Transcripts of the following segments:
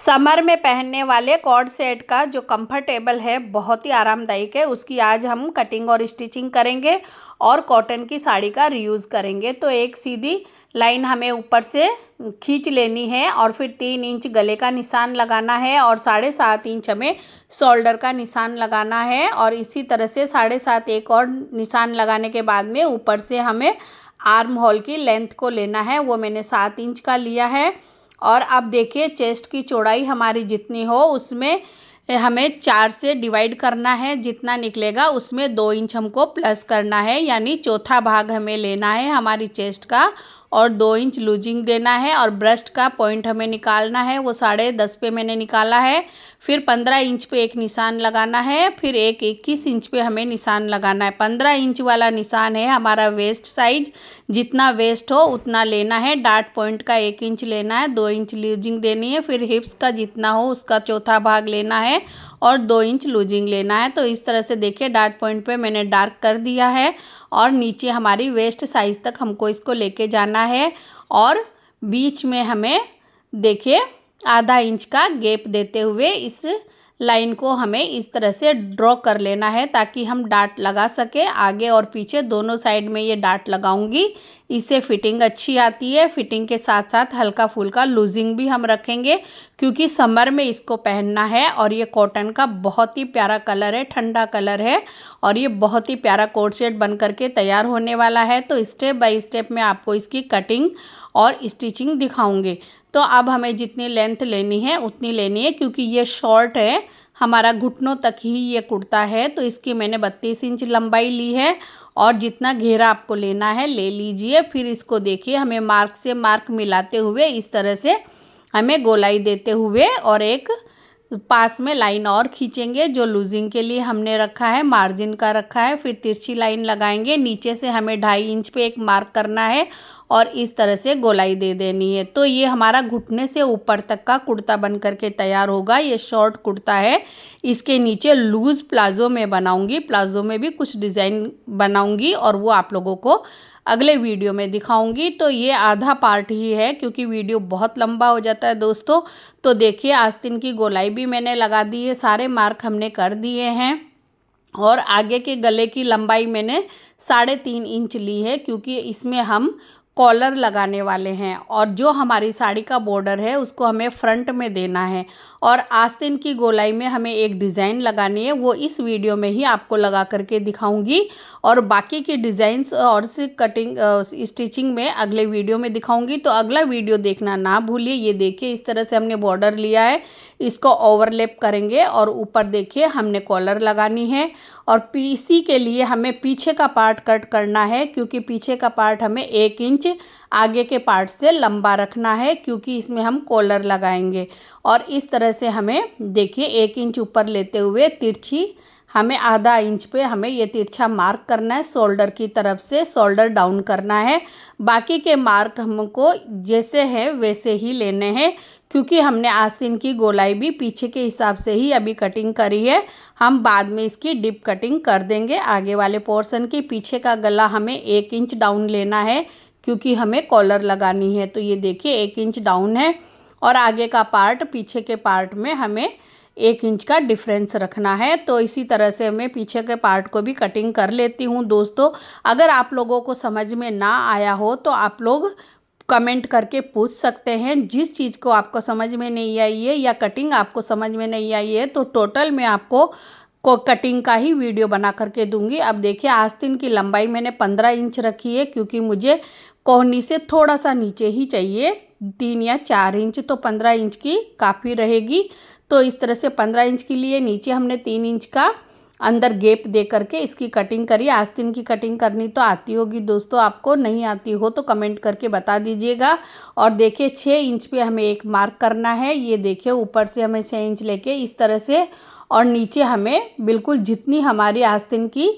Summer में पहनने वाले कॉर्ड सेट का जो कंफर्टेबल है, बहुत ही आरामदायक है, उसकी आज हम कटिंग और स्टिचिंग करेंगे और कॉटन की साड़ी का रीयूज़ करेंगे। तो एक सीधी लाइन हमें ऊपर से खींच लेनी है और फिर 3 इंच गले का निशान लगाना है और 7.5 इंच हमें शोल्डर का निशान लगाना है। और इसी तरह से 7.5 एक और निशान लगाने के बाद में ऊपर से हमें आर्म होल की लेंथ को लेना है, वो मैंने 7 इंच का लिया है। और अब देखिए, चेस्ट की चौड़ाई हमारी जितनी हो उसमें हमें 4 से डिवाइड करना है, जितना निकलेगा उसमें 2 इंच हमको प्लस करना है, यानी चौथा भाग हमें लेना है हमारी चेस्ट का और 2 इंच लूजिंग देना है। और ब्रेस्ट का पॉइंट हमें निकालना है, वो 10.5 पे मैंने निकाला है। फिर 15 इंच पे एक निशान लगाना है, फिर एक 21 इंच पे हमें निशान लगाना है। 15 इंच वाला निशान है हमारा वेस्ट साइज, जितना वेस्ट हो उतना लेना है। डार्ट पॉइंट का 1 इंच लेना है, 2 इंच लूजिंग देनी है। फिर हिप्स का जितना हो उसका चौथा भाग लेना है और 2 इंच लूजिंग लेना है। तो इस तरह से देखिए, डार्ट पॉइंट पे मैंने डार्क कर दिया है और नीचे हमारी वेस्ट साइज़ तक हमको इसको लेके जाना है। और बीच में हमें देखिए आधा इंच का गैप देते हुए इस लाइन को हमें इस तरह से ड्रॉ कर लेना है, ताकि हम डार्ट लगा सके। आगे और पीछे दोनों साइड में ये डार्ट लगाऊंगी, इससे फिटिंग अच्छी आती है। फिटिंग के साथ साथ हल्का फुल्का लूजिंग भी हम रखेंगे, क्योंकि समर में इसको पहनना है। और ये कॉटन का बहुत ही प्यारा कलर है, ठंडा कलर है और ये बहुत ही प्यारा कोट सेट बन करके तैयार होने वाला है। तो स्टेप बाय स्टेप मैं आपको इसकी कटिंग और स्टिचिंग दिखाऊंगी। तो अब हमें जितनी लेंथ लेनी है उतनी लेनी है, क्योंकि ये शॉर्ट है, हमारा घुटनों तक ही ये कुर्ता है। तो इसकी मैंने 32 इंच लंबाई ली है और जितना घेरा आपको लेना है ले लीजिए। फिर इसको देखिए, हमें मार्क से मार्क मिलाते हुए इस तरह से हमें गोलाई देते हुए और एक पास में लाइन और खींचेंगे, जो लूजिंग के लिए हमने रखा है, मार्जिन का रखा है। फिर तिरछी लाइन लगाएंगे, नीचे से हमें 2.5 इंच पे एक मार्क करना है और इस तरह से गोलाई दे देनी है। तो ये हमारा घुटने से ऊपर तक का कुर्ता बन करके तैयार होगा। ये शॉर्ट कुर्ता है, इसके नीचे लूज़ प्लाज़ो में बनाऊंगी, प्लाज़ो में भी कुछ डिज़ाइन बनाऊंगी और वो आप लोगों को अगले वीडियो में दिखाऊंगी। तो ये आधा पार्ट ही है, क्योंकि वीडियो बहुत लंबा हो जाता है दोस्तों। तो देखिए, आस्तीन की गोलाई भी मैंने लगा दी है, सारे मार्क हमने कर दिए हैं। और आगे के गले की लंबाई मैंने 3.5 इंच ली है, क्योंकि इसमें हम कॉलर लगाने वाले हैं और जो हमारी साड़ी का बॉर्डर है उसको हमें फ्रंट में देना है। और आस्तीन की गोलाई में हमें एक डिज़ाइन लगानी है, वो इस वीडियो में ही आपको लगा करके दिखाऊंगी और बाकी की डिज़ाइंस और से कटिंग स्टिचिंग में अगले वीडियो में दिखाऊंगी। तो अगला वीडियो देखना ना भूलिए। ये देखिए, इस तरह से हमने बॉर्डर लिया है, इसको ओवरलैप करेंगे और ऊपर देखिए हमने कॉलर लगानी है। और पीसी के लिए हमें पीछे का पार्ट कट करना है, क्योंकि पीछे का पार्ट हमें 1 इंच आगे के पार्ट से लंबा रखना है, क्योंकि इसमें हम कॉलर लगाएंगे। और इस तरह से हमें देखिए 1 इंच ऊपर लेते हुए तिरछी हमें आधा इंच पे हमें ये तिरछा मार्क करना है, शोल्डर की तरफ से शोल्डर डाउन करना है। बाकी के मार्क हमको जैसे है वैसे ही लेने हैं, क्योंकि हमने आस्तीन की गोलाई भी पीछे के हिसाब से ही अभी कटिंग करी है। हम बाद में इसकी डिप कटिंग कर देंगे आगे वाले पोर्शन की। पीछे का गला हमें 1 इंच डाउन लेना है, क्योंकि हमें कॉलर लगानी है। तो ये देखिए 1 इंच डाउन है और आगे का पार्ट पीछे के पार्ट में हमें 1 इंच का डिफरेंस रखना है। तो इसी तरह से मैं पीछे के पार्ट को भी कटिंग कर लेती हूँ दोस्तों। अगर आप लोगों को समझ में ना आया हो तो आप लोग कमेंट करके पूछ सकते हैं। जिस चीज़ को आपको समझ में नहीं आई है या कटिंग आपको समझ में नहीं आई है, तो टोटल मैं आपको कटिंग का ही वीडियो बना करके दूंगी। अब देखिए, आस्तीन की लंबाई मैंने 15 इंच रखी है, क्योंकि मुझे कोहनी से थोड़ा सा नीचे ही चाहिए, 3 या 4 इंच, तो 15 इंच की काफ़ी रहेगी। तो इस तरह से 15 इंच के लिए नीचे हमने 3 इंच का अंदर गैप दे करके इसकी कटिंग करी। आस्तीन की कटिंग करनी तो आती होगी दोस्तों, आपको नहीं आती हो तो कमेंट करके बता दीजिएगा। और देखिए 6 इंच पे हमें एक मार्क करना है। ये देखिए, ऊपर से हमें 6 इंच लेके इस तरह से, और नीचे हमें बिल्कुल जितनी हमारी आस्तीन की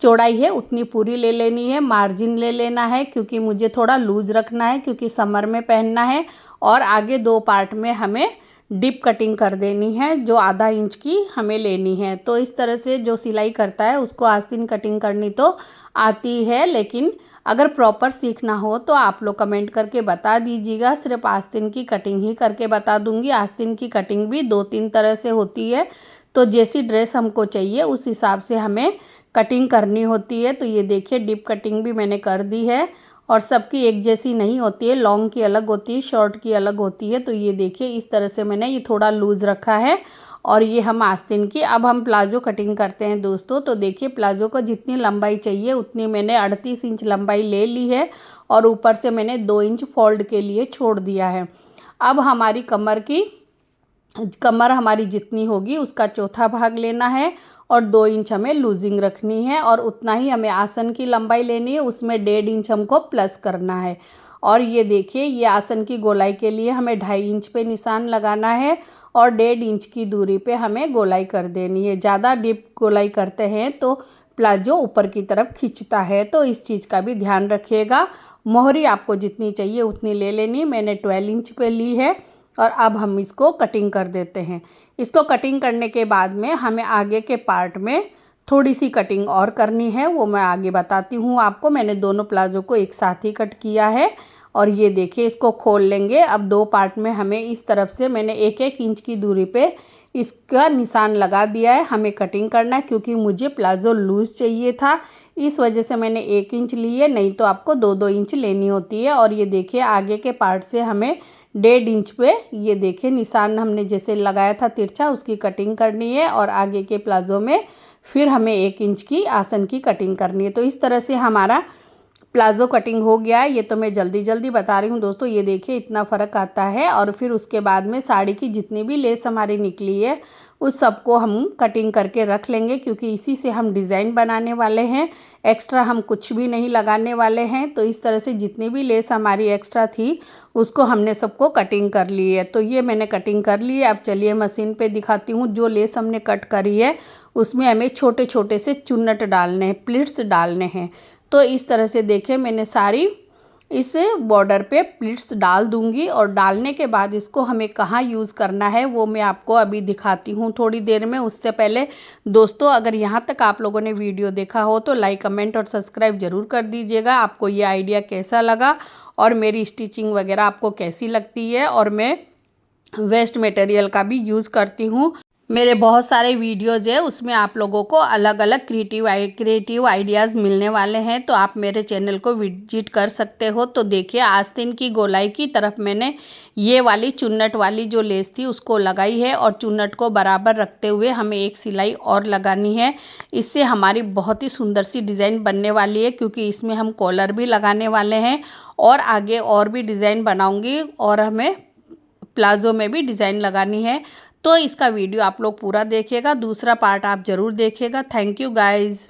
चौड़ाई है उतनी पूरी ले लेनी है। मार्जिन ले लेना है, क्योंकि मुझे थोड़ा लूज़ रखना है, क्योंकि समर में पहनना है। और आगे 2 पार्ट में हमें डिप कटिंग कर देनी है, जो आधा इंच की हमें लेनी है। तो इस तरह से जो सिलाई करता है उसको आस्तीन कटिंग करनी तो आती है, लेकिन अगर प्रॉपर सीखना हो तो आप लोग कमेंट करके बता दीजिएगा। सिर्फ आस्तीन की कटिंग ही करके बता दूंगी। आस्तीन की कटिंग भी 2-3 तरह से होती है, तो जैसी ड्रेस हमको चाहिए उस हिसाब से हमें कटिंग करनी होती है। तो ये देखिए डिप कटिंग भी मैंने कर दी है, और सबकी एक जैसी नहीं होती है, लॉन्ग की अलग होती है, शॉर्ट की अलग होती है। तो ये देखिए इस तरह से मैंने ये थोड़ा लूज़ रखा है, और ये हम आस्तीन की। अब हम प्लाज़ो कटिंग करते हैं दोस्तों। तो देखिए प्लाज़ो को जितनी लंबाई चाहिए उतनी मैंने 38 इंच लंबाई ले ली है, और ऊपर से मैंने 2 इंच फोल्ड के लिए छोड़ दिया है। अब हमारी कमर हमारी जितनी होगी उसका चौथा भाग लेना है, और 2 इंच हमें लूजिंग रखनी है, और उतना ही हमें आसन की लंबाई लेनी है, उसमें 1.5 इंच हमको प्लस करना है। और ये देखिए ये आसन की गोलाई के लिए हमें 2.5 इंच पे निशान लगाना है, और 1.5 इंच की दूरी पे हमें गोलाई कर देनी है। ज़्यादा डीप गोलाई करते हैं तो प्लाजो ऊपर की तरफ खींचता है, तो इस चीज़ का भी ध्यान रखिएगा। मोहरी आपको जितनी चाहिए उतनी ले लेनी, मैंने 12 इंच पे ली है। और अब हम इसको कटिंग कर देते हैं। इसको कटिंग करने के बाद में हमें आगे के पार्ट में थोड़ी सी कटिंग और करनी है, वो मैं आगे बताती हूँ आपको। मैंने दोनों प्लाजो को एक साथ ही कट किया है, और ये देखिए इसको खोल लेंगे। अब 2 पार्ट में हमें इस तरफ से मैंने 1-1 इंच की दूरी पे इसका निशान लगा दिया है। हमें कटिंग करना है, क्योंकि मुझे प्लाजो लूज़ चाहिए था, इस वजह से मैंने 1 इंच ली है, नहीं तो आपको 2-2 इंच लेनी होती है। और ये देखिए आगे के पार्ट से हमें 1.5 इंच पे ये देखिए निशान हमने जैसे लगाया था तिरछा, उसकी कटिंग करनी है, और आगे के प्लाजो में फिर हमें 1 इंच की आसन की कटिंग करनी है। तो इस तरह से हमारा प्लाजो कटिंग हो गया है। ये तो मैं जल्दी जल्दी बता रही हूँ दोस्तों। ये देखिए इतना फ़र्क आता है। और फिर उसके बाद में साड़ी की जितनी भी लेस हमारी निकली है उस सबको हम कटिंग करके रख लेंगे, क्योंकि इसी से हम डिज़ाइन बनाने वाले हैं। एक्स्ट्रा हम कुछ भी नहीं लगाने वाले हैं। तो इस तरह से जितनी भी लेस हमारी एक्स्ट्रा थी उसको हमने सबको कटिंग कर ली है। तो ये मैंने कटिंग कर ली है। अब चलिए मशीन पे दिखाती हूँ। जो लेस हमने कट करी है उसमें हमें छोटे छोटे से चुन्नट डालने हैं, प्लिट्स डालने हैं। तो इस तरह से देखिए मैंने सारी इस बॉर्डर पे प्लिट्स डाल दूंगी, और डालने के बाद इसको हमें कहाँ यूज़ करना है वो मैं आपको अभी दिखाती हूँ थोड़ी देर में। उससे पहले दोस्तों अगर यहाँ तक आप लोगों ने वीडियो देखा हो तो लाइक, कमेंट और सब्सक्राइब ज़रूर कर दीजिएगा। आपको ये आइडिया कैसा लगा और मेरी स्टिचिंग वगैरह आपको कैसी लगती है। और मैं वेस्ट मटेरियल का भी यूज़ करती हूँ। मेरे बहुत सारे वीडियोज़ है, उसमें आप लोगों को अलग अलग क्रिएटिव आइडियाज़ मिलने वाले हैं। तो आप मेरे चैनल को विजिट कर सकते हो। तो देखिए आस्तीन की गोलाई की तरफ मैंने ये वाली चुन्नट वाली जो लेस थी उसको लगाई है, और चुन्नट को बराबर रखते हुए हमें एक सिलाई और लगानी है। इससे हमारी बहुत ही सुंदर सी डिज़ाइन बनने वाली है, क्योंकि इसमें हम कॉलर भी लगाने वाले हैं, और आगे और भी डिज़ाइन बनाऊँगी, और हमें प्लाजो में भी डिज़ाइन लगानी है। तो इसका वीडियो आप लोग पूरा देखिएगा, दूसरा पार्ट आप ज़रूर देखिएगा। Thank you guys.